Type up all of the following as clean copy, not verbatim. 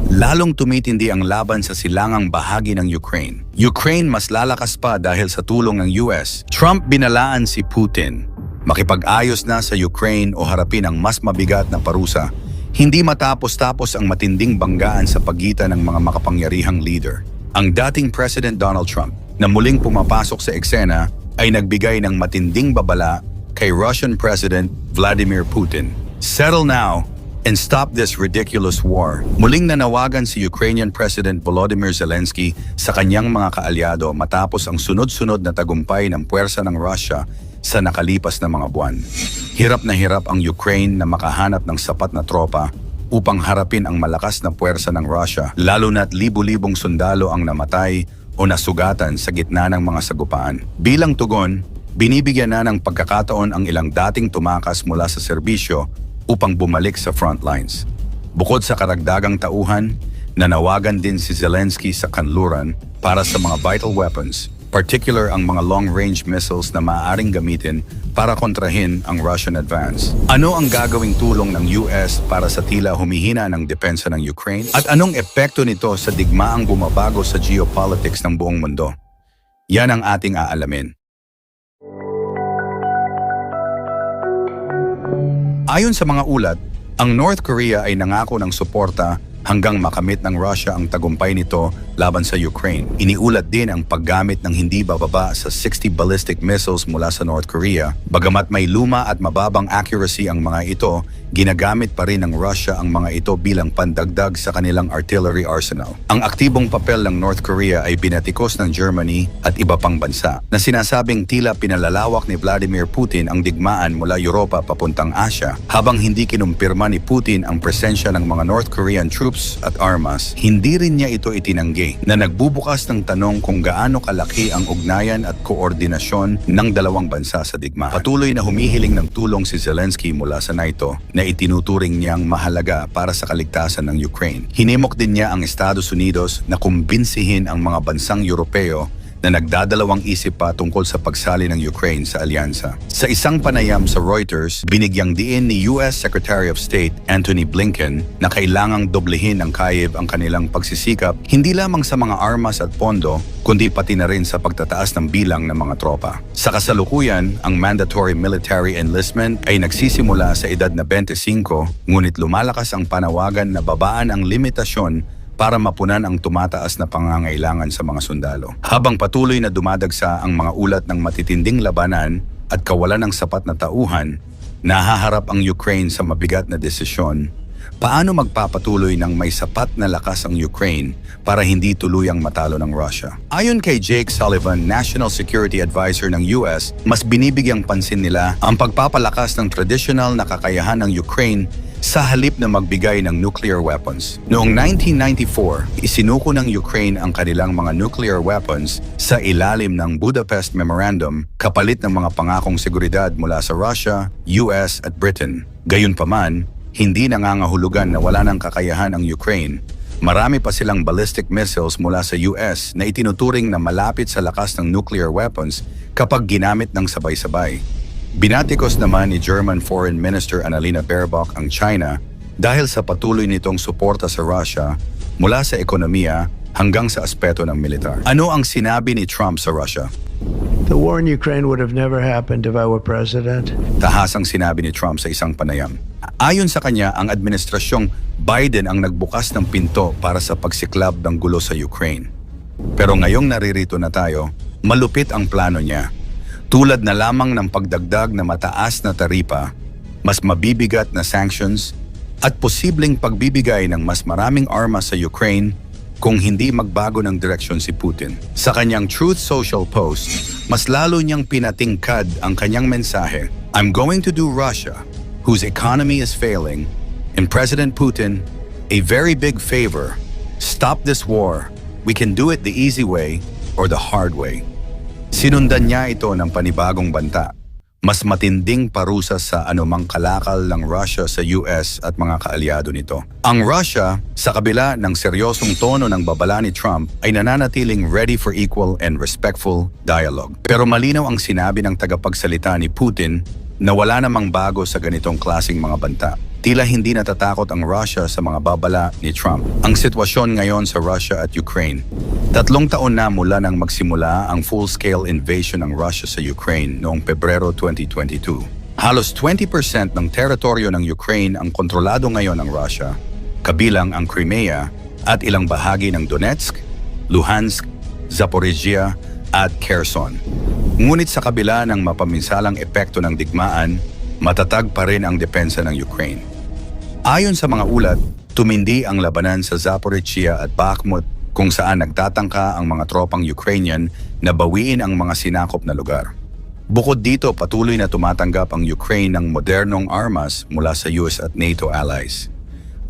lalong tumitindi ang laban sa silangang bahagi ng Ukraine. Ukraine mas lalakas pa dahil sa tulong ng US. Trump binalaan si Putin makipag-ayos na sa Ukraine o harapin ang mas mabigat na parusa, hindi matapos-tapos ang matinding banggaan sa pagitan ng mga makapangyarihang leader. Ang dating President Donald Trump na muling pumapasok sa eksena ay nagbigay ng matinding babala kay Russian President Vladimir Putin. Settle now and stop this ridiculous war. Muling nanawagan si Ukrainian President Volodymyr Zelensky sa kanyang mga kaalyado matapos ang sunod-sunod na tagumpay ng puwersa ng Russia sa nakalipas na mga buwan. Hirap na hirap ang Ukraine na makahanap ng sapat na tropa upang harapin ang malakas na puwersa ng Russia, lalo na't libu-libong sundalo ang namatay o nasugatan sa gitna ng mga sagupaan. Bilang tugon, binibigyan na ng pagkakataon ang ilang dating tumakas mula sa serbisyo upang bumalik sa front lines. Bukod sa karagdagang tauhan, nanawagan din si Zelensky sa kanluran para sa mga vital weapons, particular ang mga long-range missiles na maaaring gamitin para kontrahin ang Russian advance. Ano ang gagawing tulong ng US para sa tila humihina ng depensa ng Ukraine? At anong epekto nito sa digmaang bumabago sa geopolitics ng buong mundo? Yan ang ating aalamin. Ayon sa mga ulat, ang North Korea ay nangako ng suporta hanggang makamit ng Russia ang tagumpay nito laban sa Ukraine. Iniulat din ang paggamit ng hindi bababa sa 60 ballistic missiles mula sa North Korea. Bagamat may luma at mababang accuracy ang mga ito, ginagamit pa rin ng Russia ang mga ito bilang pandagdag sa kanilang artillery arsenal. Ang aktibong papel ng North Korea ay binatikos ng Germany at iba pang bansa na sinasabing tila pinalalawak ni Vladimir Putin ang digmaan mula Europa papuntang Asia. Habang hindi kinumpirma ni Putin ang presensya ng mga North Korean troops at armas, hindi rin niya ito itinanggi na nagbubukas ng tanong kung gaano kalaki ang ugnayan at koordinasyon ng dalawang bansa sa digmaan. Patuloy na humihiling ng tulong si Zelensky mula sa NATO na itinuturing niyang mahalaga para sa kaligtasan ng Ukraine. Hinimok din niya ang Estados Unidos na kumbinsihin ang mga bansang Europeo na nagdadalawang isip pa tungkol sa pagsali ng Ukraine sa alyansa. Sa isang panayam sa Reuters, binigyang diin ni US Secretary of State Antony Blinken na kailangang doblehin ng Kyiv ang kanilang pagsisikap hindi lamang sa mga armas at pondo, kundi pati na rin sa pagtataas ng bilang ng mga tropa. Sa kasalukuyan, ang mandatory military enlistment ay nagsisimula sa edad na 25, ngunit lumalakas ang panawagan na babaan ang limitasyon para mapunan ang tumataas na pangangailangan sa mga sundalo. Habang patuloy na dumadagsa ang mga ulat ng matitinding labanan at kawalan ng sapat na tauhan, nahaharap ang Ukraine sa mabigat na desisyon. Paano magpapatuloy ng may sapat na lakas ang Ukraine para hindi tuluyang matalo ng Russia? Ayon kay Jake Sullivan, National Security Advisor ng US, mas binibigyang pansin nila ang pagpapalakas ng traditional na kakayahan ng Ukraine sa halip na magbigay ng nuclear weapons. Noong 1994, isinuko ng Ukraine ang kanilang mga nuclear weapons sa ilalim ng Budapest Memorandum kapalit ng mga pangakong seguridad mula sa Russia, US at Britain. Gayunpaman, hindi nangangahulugan na wala ng kakayahan ang Ukraine. Marami pa silang ballistic missiles mula sa US na itinuturing na malapit sa lakas ng nuclear weapons kapag ginamit ng sabay-sabay. Binatikos naman ni German Foreign Minister Annalena Baerbock ang China dahil sa patuloy nitong suporta sa Russia mula sa ekonomiya hanggang sa aspeto ng militar. Ano ang sinabi ni Trump sa Russia? The war in Ukraine would have never happened if I were president. Tahasang sinabi ni Trump sa isang panayam. Ayon sa kanya, ang administrasyong Biden ang nagbukas ng pinto para sa pagsiklab ng gulo sa Ukraine. Pero ngayong naririto na tayo, malupit ang plano niya. Tulad na lamang ng pagdagdag na mataas na taripa, mas mabibigat na sanctions, at posibleng pagbibigay ng mas maraming armas sa Ukraine kung hindi magbago ng direksyon si Putin. Sa kanyang Truth Social post, mas lalo niyang pinatingkad ang kanyang mensahe, "I'm going to do Russia, whose economy is failing, and President Putin, a very big favor. Stop this war. We can do it the easy way or the hard way." Sinundan niya ito ng panibagong banta, mas matinding parusa sa anumang kalakal ng Russia sa US at mga kaalyado nito. Ang Russia, sa kabila ng seryosong tono ng babala ni Trump, ay nananatiling ready for equal and respectful dialogue. Pero malinaw ang sinabi ng tagapagsalita ni Putin na wala namang bago sa ganitong klaseng mga banta. Tila hindi natatakot ang Russia sa mga babala ni Trump. Ang sitwasyon ngayon sa Russia at Ukraine. 3 taon na mula nang magsimula ang full-scale invasion ng Russia sa Ukraine noong Pebrero 2022. Halos 20% ng teritoryo ng Ukraine ang kontrolado ngayon ng Russia, kabilang ang Crimea at ilang bahagi ng Donetsk, Luhansk, Zaporizhia at Kherson. Ngunit sa kabila ng mapaminsalang epekto ng digmaan, matatag pa rin ang depensa ng Ukraine. Ayon sa mga ulat, tumindi ang labanan sa Zaporizhia at Bakhmut kung saan nagtatangka ang mga tropang Ukrainian na bawiin ang mga sinakop na lugar. Bukod dito, patuloy na tumatanggap ang Ukraine ng modernong armas mula sa US at NATO allies.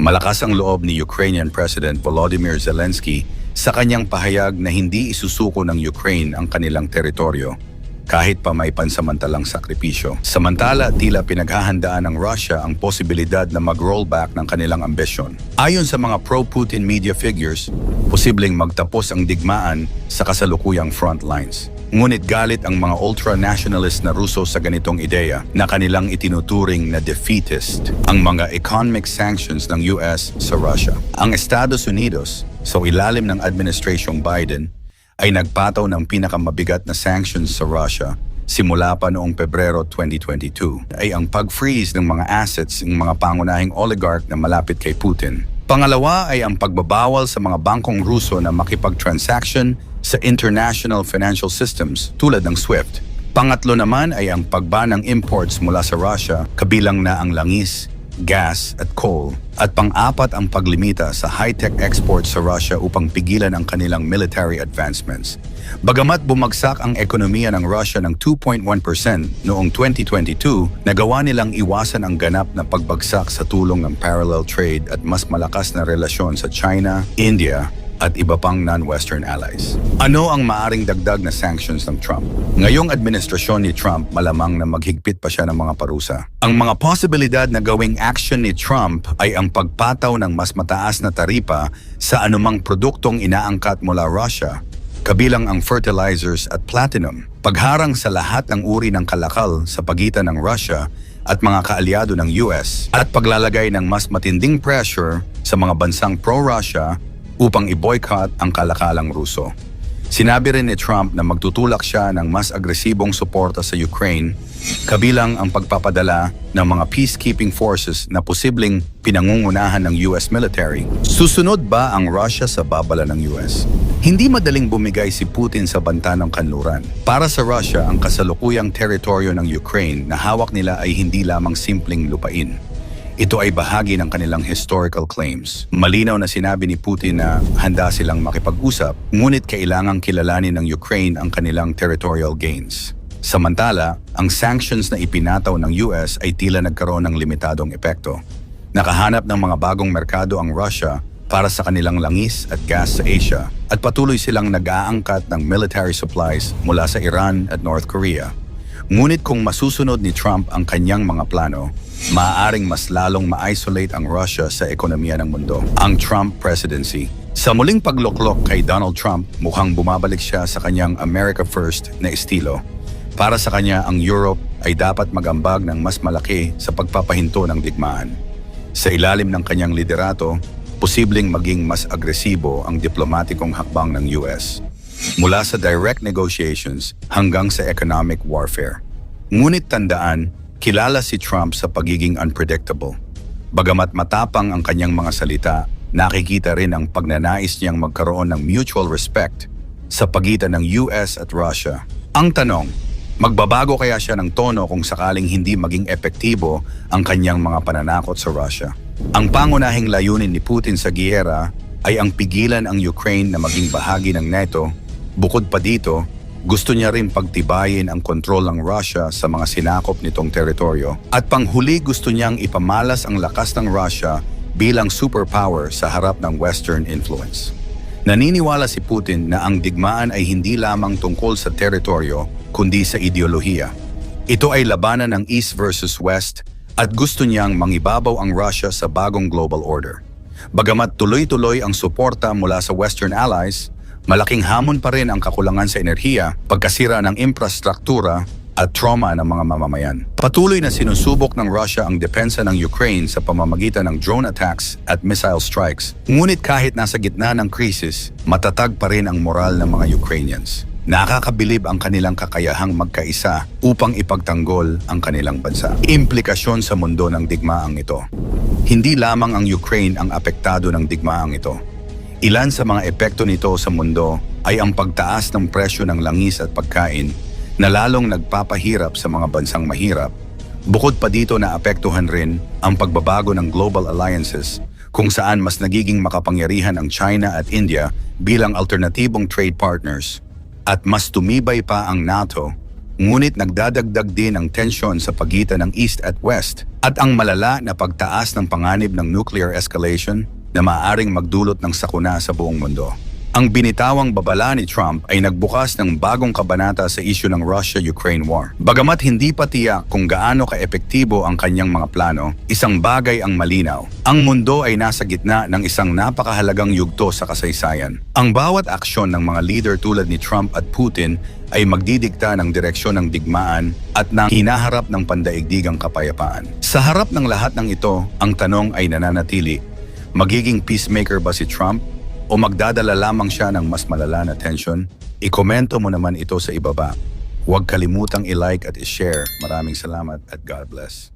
Malakas ang loob ni Ukrainian President Volodymyr Zelensky sa kanyang pahayag na hindi isusuko ng Ukraine ang kanilang teritoryo kahit pa may pansamantalang sakripisyo. Samantala, tila pinaghahandaan ng Russia ang posibilidad na mag-rollback ng kanilang ambisyon. Ayon sa mga pro-Putin media figures, posibleng magtapos ang digmaan sa kasalukuyang front lines. Ngunit galit ang mga ultra-nationalist na Ruso sa ganitong ideya na kanilang itinuturing na defeatist ang mga economic sanctions ng US sa Russia. Ang Estados Unidos, sa ilalim ng Administrasyong Biden, ay nagpataw ng pinakamabigat na sanctions sa Russia simula pa noong Pebrero 2022 ay ang pag-freeze ng mga assets ng mga pangunahing oligarch na malapit kay Putin. Pangalawa ay ang pagbabawal sa mga bangkong Ruso na makipag-transaction sa international financial systems tulad ng SWIFT. Pangatlo naman ay ang pagban ng imports mula sa Russia kabilang na ang langis, gas at coal. At pang-apat ang paglimita sa high-tech exports sa Russia upang pigilan ang kanilang military advancements. Bagamat bumagsak ang ekonomiya ng Russia ng 2.1% noong 2022, nagawa nilang iwasan ang ganap na pagbagsak sa tulong ng parallel trade at mas malakas na relasyon sa China, India, at iba pang non-Western allies. Ano ang maaring dagdag na sanctions ng Trump? Ngayong administrasyon ni Trump, malamang na maghigpit pa siya ng mga parusa. Ang mga posibilidad na gawing action ni Trump ay ang pagpataw ng mas mataas na taripa sa anumang produktong inaangkat mula Russia, kabilang ang fertilizers at platinum, pagharang sa lahat ng uri ng kalakal sa pagitan ng Russia at mga kaalyado ng US, at paglalagay ng mas matinding pressure sa mga bansang pro-Russia upang i-boycott ang kalakalang Ruso. Sinabi rin ni Trump na magtutulak siya ng mas agresibong suporta sa Ukraine, kabilang ang pagpapadala ng mga peacekeeping forces na posibleng pinangungunahan ng US military. Susunod ba ang Russia sa babala ng US? Hindi madaling bumigay si Putin sa banta ng kanluran. Para sa Russia, ang kasalukuyang teritoryo ng Ukraine na hawak nila ay hindi lamang simpleng lupain. Ito ay bahagi ng kanilang historical claims. Malinaw na sinabi ni Putin na handa silang makipag-usap, ngunit kailangang kilalanin ng Ukraine ang kanilang territorial gains. Samantala, ang sanctions na ipinataw ng US ay tila nagkaroon ng limitadong epekto. Nakahanap ng mga bagong merkado ang Russia para sa kanilang langis at gas sa Asia, at patuloy silang nag-aangkat ng military supplies mula sa Iran at North Korea. Ngunit kung masusunod ni Trump ang kanyang mga plano, maaaring mas lalong ma-isolate ang Russia sa ekonomiya ng mundo. Ang Trump presidency. Sa muling pagluklok kay Donald Trump, mukhang bumabalik siya sa kanyang America First na estilo. Para sa kanya, ang Europe ay dapat magambag ng mas malaki sa pagpapahinto ng digmaan. Sa ilalim ng kanyang liderato, posibleng maging mas agresibo ang diplomatikong hakbang ng US. Mula sa direct negotiations hanggang sa economic warfare. Ngunit tandaan, kilala si Trump sa pagiging unpredictable. Bagamat matapang ang kanyang mga salita, nakikita rin ang pagnanais niyang magkaroon ng mutual respect sa pagitan ng US at Russia. Ang tanong, magbabago kaya siya ng tono kung sakaling hindi maging epektibo ang kanyang mga pananakot sa Russia? Ang pangunahing layunin ni Putin sa giyera ay ang pigilan ang Ukraine na maging bahagi ng NATO. Bukod pa dito, gusto niya rin pagtibayin ang kontrol ng Russia sa mga sinakop nitong teritoryo. At panghuli, gusto niyang ipamalas ang lakas ng Russia bilang superpower sa harap ng Western influence. Naniniwala si Putin na ang digmaan ay hindi lamang tungkol sa teritoryo, kundi sa ideolohiya. Ito ay labanan ng East versus West at gusto niyang mangibabaw ang Russia sa bagong global order. Bagamat tuloy-tuloy ang suporta mula sa Western allies, malaking hamon pa rin ang kakulangan sa enerhiya, pagkasira ng infrastruktura at trauma ng mga mamamayan. Patuloy na sinusubok ng Russia ang depensa ng Ukraine sa pamamagitan ng drone attacks at missile strikes. Ngunit kahit nasa gitna ng krisis, matatag pa rin ang moral ng mga Ukrainians. Nakakabilib ang kanilang kakayahang magkaisa upang ipagtanggol ang kanilang bansa. Implikasyon sa mundo ng digmaang ito. Hindi lamang ang Ukraine ang apektado ng digmaang ito. Ilan sa mga epekto nito sa mundo ay ang pagtaas ng presyo ng langis at pagkain na lalong nagpapahirap sa mga bansang mahirap. Bukod pa dito na apektuhan rin ang pagbabago ng global alliances kung saan mas nagiging makapangyarihan ang China at India bilang alternatibong trade partners. At mas tumibay pa ang NATO, ngunit nagdadagdag din ang tensyon sa pagitan ng East at West at ang malala na pagtaas ng panganib ng nuclear escalation na maaaring magdulot ng sakuna sa buong mundo. Ang binitawang babala ni Trump ay nagbukas ng bagong kabanata sa isyu ng Russia-Ukraine war. Bagamat hindi pa tiyak kung gaano kaepektibo ang kanyang mga plano, isang bagay ang malinaw. Ang mundo ay nasa gitna ng isang napakahalagang yugto sa kasaysayan. Ang bawat aksyon ng mga leader tulad ni Trump at Putin ay magdidikta ng direksyon ng digmaan at ng hinaharap ng pandaigdigang kapayapaan. Sa harap ng lahat ng ito, ang tanong ay nananatili, magiging peacemaker ba si Trump? O magdadala lamang siya ng mas malala na tension? Ikomento mo naman ito sa ibaba. Huwag kalimutang i-like at i-share. Maraming salamat at God bless.